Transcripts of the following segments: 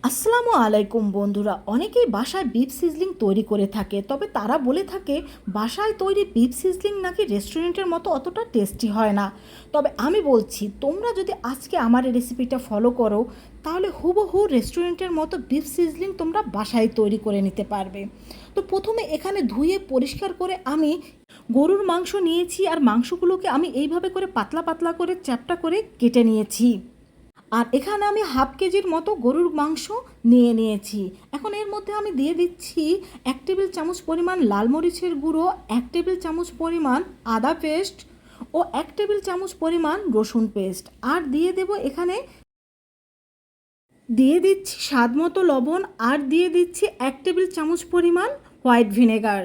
আসসালামু আলাইকুম বন্ধুরা, অনেকেই বাসায় বিফ সিজলিং তৈরি করে থাকে। তবে তারা বলে থাকে বাসায় তৈরি বিফ সিজলিং নাকি রেস্টুরেন্টের মতো অতটা টেস্টি হয় না। তবে আমি বলছি, তোমরা যদি আজকে আমার এই রেসিপিটা ফলো করো তাহলে হুবহু রেস্টুরেন্টের মতো বিফ সিজলিং তোমরা বাসায় তৈরি করে নিতে পারবে। তো প্রথমে এখানে ধুয়ে পরিষ্কার করে আমি গরুর মাংস নিয়েছি, আর মাংসগুলোকে আমি এইভাবে করে পাতলা পাতলা করে চ্যাপ্টা করে কেটে নিয়েছি। আর এখানে আমি হাফ কেজির মতো গরুর মাংস নিয়ে নিয়েছি। এখন এর মধ্যে আমি দিয়ে দিচ্ছি 1 টেবিল চামচ পরিমাণ লাল মরিচের গুঁড়ো, 1 টেবিল চামচ পরিমাণ আদা পেস্ট ও 1 টেবিল চামচ পরিমাণ রসুন পেস্ট। আর দিয়ে দিচ্ছি স্বাদ মতো লবণ, আর দিয়ে দিচ্ছি 1 টেবিল চামচ পরিমাণ হোয়াইট ভিনেগার।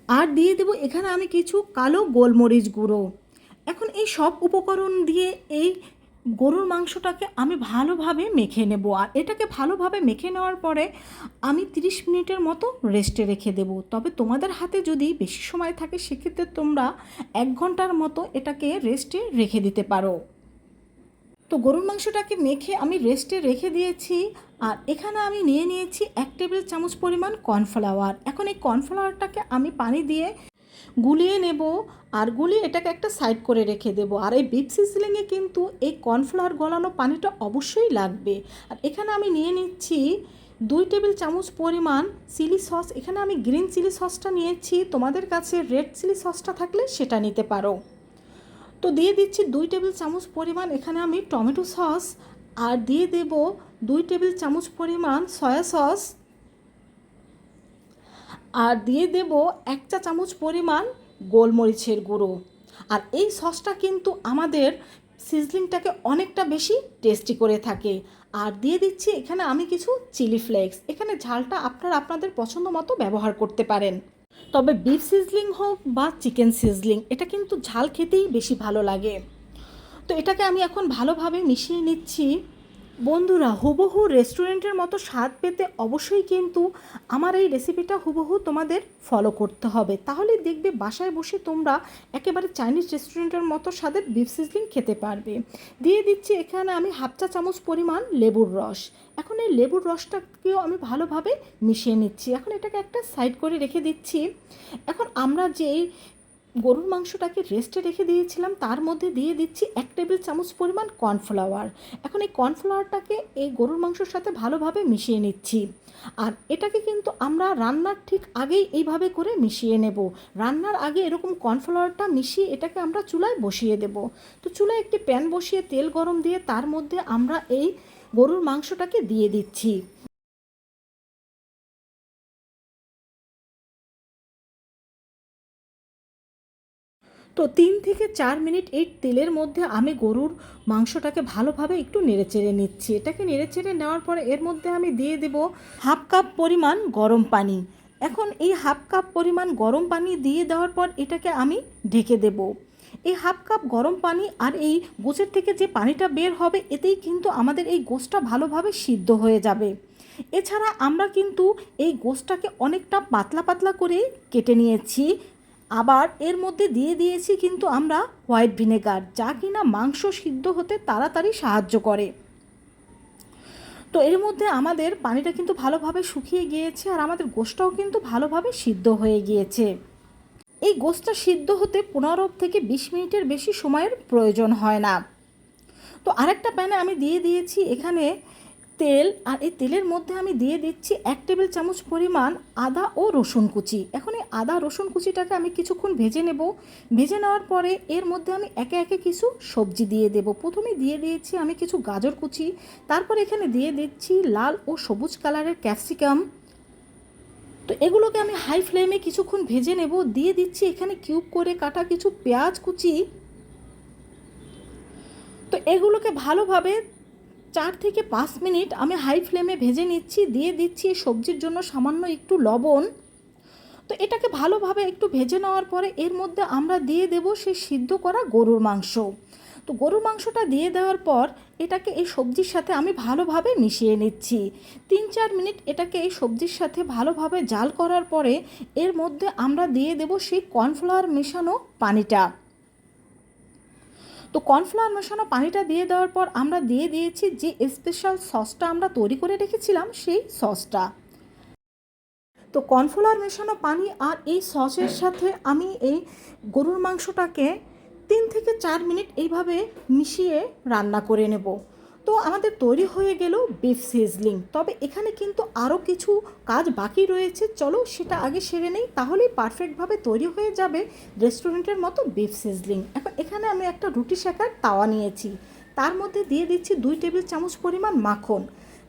আর দিয়ে দেবো এখানে আমি কিছু কালো গোলমরিচ গুঁড়ো। এখন এই সব উপকরণ দিয়ে এই গরুর মাংসটাকে আমি ভালোভাবে মেখে নেব। আর এটাকে ভালোভাবে মেখে নেওয়ার পরে আমি 30 মিনিটের মতো রেস্টে রেখে দেব। তবে তোমাদের হাতে যদি বেশি সময় থাকে সেক্ষেত্রে তোমরা 1 ঘন্টার মতো এটাকে রেস্টে রেখে দিতে পারো। তো গরুর মাংসটাকে মেখে আমি রেস্টে রেখে দিয়েছি। আর এখানে আমি নিয়ে নিয়েছি 1 টেবিল চামচ পরিমাণ কর্নফ্লাওয়ার। এখন এই কর্নফ্লাওয়ারটাকে আমি পানি দিয়ে গুলিয়ে নেব, আর গুলিয়ে এটাকে একটা সাইড করে রেখে দেব। আর এই বিফ সিজলিংয়ে কিন্তু এই কর্নফ্লাওয়ার গলানো পানিটা অবশ্যই লাগবে। আর এখানে আমি নিয়ে নিচ্ছি 2 টেবিল চামচ পরিমাণ চিলি সস। এখানে আমি গ্রিন চিলি সসটা নিয়েছি, তোমাদের কাছে রেড চিলি সসটা থাকলে সেটা নিতে পারো। তো দিয়ে দিচ্ছি 2 টেবিল চামচ পরিমাণ এখানে আমি টমেটো সস, আর দিয়ে দেব 2 টেবিল চামচ পরিমাণ সয়া সস, আর দিয়ে দেব 1 চা চামচ পরিমাণ গোলমরিচের গুঁড়ো। আর এই সসটা কিন্তু আমাদের সিজলিংটাকে অনেকটা বেশি টেস্টি করে থাকে। আর দিয়ে দিচ্ছি এখানে আমি কিছু চিলি ফ্লেক্স। এখানে ঝালটা আপনারা আপনাদের পছন্দ মতো ব্যবহার করতে পারেন। তবে বিফ সিজলিং হোক বা চিকেন সিজলিং, এটা কিন্তু ঝাল খেতেই বেশি ভালো লাগে। তো এটাকে আমি এখন ভালোভাবে মিশিয়ে নিচ্ছি। বন্ধুরা, হুবহু রেস্টুরেন্টের মতো স্বাদ পেতে অবশ্যই কিন্তু আমার এই রেসিপিটা হুবহু তোমাদের ফলো করতে হবে। তাহলে দেখবে বাসায় বসে তোমরা একেবারে চাইনিজ রেস্টুরেন্টের মতো স্বাদের বিফ সিজলিং খেতে পারবে। দিয়ে দিচ্ছি এখানে আমি 1/2 চা চামচ পরিমাণ লেবুর রস। এখন এই লেবুর রসটাকেও আমি ভালোভাবে মিশিয়ে নিচ্ছি। এখন এটাকে একটা সাইড করে রেখে দিচ্ছি। এখন আমরা যে গরুর মাংসটাকে রেস্টে রেখে দিয়েছিলাম তার মধ্যে দিয়ে দিচ্ছি 1 টেবিল চামচ পরিমাণ কর্নফ্লাওয়ার। এখন এই কর্নফ্লাওয়ারটাকে এই গরুর মাংসর সাথে ভালোভাবে মিশিয়ে নিচ্ছি। আর এটাকে কিন্তু আমরা রান্নার ঠিক আগেই এইভাবে করে মিশিয়ে নেব। রান্নার আগে এরকম কর্নফ্লাওয়ারটা মিশিয়ে এটাকে আমরা চুলায় বসিয়ে দেব। তো চুলায় একটি প্যান বসিয়ে তেল গরম দিয়ে তার মধ্যে আমরা এই গরুর মাংসটাকে দিয়ে দিচ্ছি। তো 3 থেকে 4 মিনিট এই তেলের মধ্যে আমি গরুর মাংসটাকে ভালোভাবে একটু নেড়েচেড়ে নিচ্ছি। এটাকে নেড়েচেড়ে নেওয়ার পরে এর মধ্যে আমি দিয়ে দেব 1/2 কাপ পরিমাণ গরম পানি। এখন এই 1/2 কাপ পরিমাণ গরম পানি দিয়ে দেওয়ার পর এটাকে আমি ঢেকে দেব। এই 1/2 কাপ গরম পানি আর এই গোছের থেকে যে পানিটা বের হবে এতেই কিন্তু আমাদের এই গোশটা ভালোভাবে সিদ্ধ হয়ে যাবে। এছাড়া আমরা কিন্তু এই গোশটাকে অনেকটা পাতলা পাতলা করে কেটে নিয়েছি। আবার এর মধ্যে দিয়ে দিয়েছি কিন্তু আমরা হোয়াইট ভিনেগার, যা কিনা মাংস সিদ্ধ হতে তাড়াতাড়ি সাহায্য করে। তো এর মধ্যে আমাদের পানিটা কিন্তু ভালোভাবে শুকিয়ে গিয়েছে, আর আমাদের গোশটাও কিন্তু ভালোভাবে সিদ্ধ হয়ে গিয়েছে। এই গোশটা সিদ্ধ হতে 15 থেকে 20 মিনিটের বেশি সময়ের প্রয়োজন হয় না। তো আরেকটা প্যানে আমি দিয়ে দিয়েছি এখানে তেল, আর এই তেলের মধ্যে আমি দিয়ে দিচ্ছি 1 টেবিল চামচ পরিমাণ আদা ও রসুন কুচি। এখন এই আদা রসুন কুচিটাকে আমি কিছুক্ষণ ভেজে নেব। ভেজে নেওয়ার পরে এর মধ্যে আমি একে একে কিছু সবজি দিয়ে দেব। প্রথমে দিয়ে দিয়েছি আমি কিছু গাজর কুচি, তারপর এখানে দিয়ে দিচ্ছি লাল ও সবুজ কালারের ক্যাপসিকাম। তো এগুলোকে আমি হাই ফ্লেমে কিছুক্ষণ ভেজে নেব। দিয়ে দিচ্ছি এখানে কিউব করে কাটা কিছু পেঁয়াজ কুচি। তো এগুলোকে ভালোভাবে 4 থেকে 5 মিনিট আমি হাই ফ্লেমে ভেজে নিচ্ছি। দিয়ে দিচ্ছি সবজির জন্য সামান্য একটু লবণ। তো এটাকে ভালোভাবে একটু ভেজে নেওয়ার পরে এর মধ্যে আমরা দিয়ে দেব সেই সিদ্ধ করা গরুর মাংস। তো গরুর মাংসটা দিয়ে দেওয়ার পর এটাকে এই সবজির সাথে আমি ভালোভাবে মিশিয়ে নিচ্ছি। 3-4 মিনিট এটাকে এই সবজির সাথে ভালোভাবে জাল করার পরে এর মধ্যে আমরা দিয়ে দেব সেই কর্নফ্লাওয়ার মেশানো পানিটা। তো কর্নফ্লাওয়ার মেশানো পানিটা দিয়ে দেওয়ার পর আমরা দিয়ে দিয়েছি যে স্পেশাল সসটা আমরা তৈরি করে রেখেছিলাম সেই সসটা। তো কর্নফ্লাওয়ার মেশানো পানি আর এই সসের সাথে আমি এই গরুর মাংসটাকে 3 থেকে 4 মিনিট এইভাবে মিশিয়ে রান্না করে নেব। তো আমাদের তৈরি হয়ে গেল বিফ সিজলিং। তবে এখানে কিন্তু আরও কিছু কাজ বাকি রয়েছে, চলো সেটা আগে সেরে নেই, তাহলেই পারফেক্টভাবে তৈরি হয়ে যাবে রেস্টুরেন্টের মতো বিফ সিজলিং। এখন এখানে আমি একটা রুটি সেকার তাওয়া নিয়েছি, তার মধ্যে দিয়ে দিচ্ছি 2 টেবিল চামচ পরিমাণ মাখন।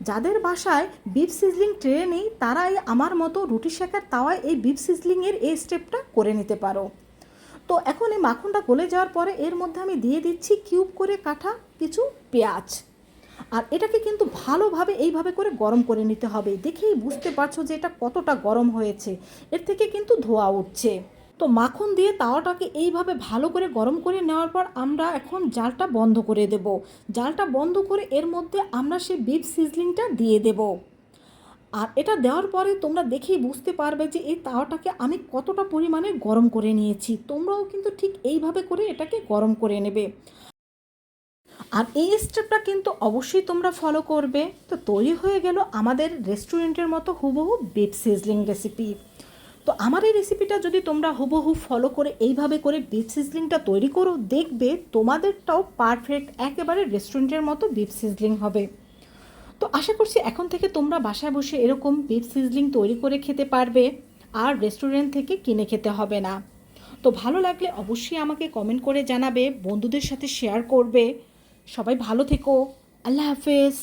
যাদের বাসায় বিফ সিজলিং ট্রে নেই তারাই আমার মতো রুটি সেকার তাওয়ায় এই বিফ সিজলিংয়ের এই স্টেপটা করে নিতে পারো। তো এখন এই মাখনটা গলে যাওয়ার পরে এর মধ্যে আমি দিয়ে দিচ্ছি কিউব করে কাটা কিছু পেঁয়াজ। আর এটাকে কিন্তু ভালোভাবে এইভাবে করে গরম করে নিতে হবে। দেখেই বুঝতে পারছো যে এটা কতটা গরম হয়েছে, এর থেকে কিন্তু ধোঁয়া উঠছে। তো মাখন দিয়ে তাওয়াটাকে এইভাবে ভালো করে গরম করে নেওয়ার পর আমরা এখন জালটা বন্ধ করে দেব। জালটা বন্ধ করে এর মধ্যে আমরা সেই বিফ সিজলিংটা দিয়ে দেব। আর এটা দেওয়ার পরে তোমরা দেখেই বুঝতে পারবে যে এই তাওয়াটাকে আমি কতটা পরিমাণে গরম করে নিয়েছি। তোমরাও কিন্তু ঠিক এইভাবে করে এটাকে গরম করে নেবে। আর এই স্টেপটা কিন্তু অবশ্যই তোমরা ফলো করবে। তো তৈরি হয়ে গেল আমাদের রেস্টুরেন্টের মতো হুবহু বিফ সিজলিং রেসিপি। তো আমার এই রেসিপিটা যদি তোমরা হুবহু ফলো করে এইভাবে করে বিফ সিজলিংটা তৈরি করো, দেখবে তোমাদেরটাও পারফেক্ট একেবারে রেস্টুরেন্টের মতো বিফ সিজলিং হবে। তো আশা করছি এখন থেকে তোমরা বাসায় বসে এরকম বিফ সিজলিং তৈরি করে খেতে পারবে, আর রেস্টুরেন্ট থেকে কিনে খেতে হবে না। তো ভালো লাগলে অবশ্যই আমাকে কমেন্ট করে জানাবে, বন্ধুদের সাথে শেয়ার করবে। সবাই ভালো থেকো। আল্লাহ হাফেজ।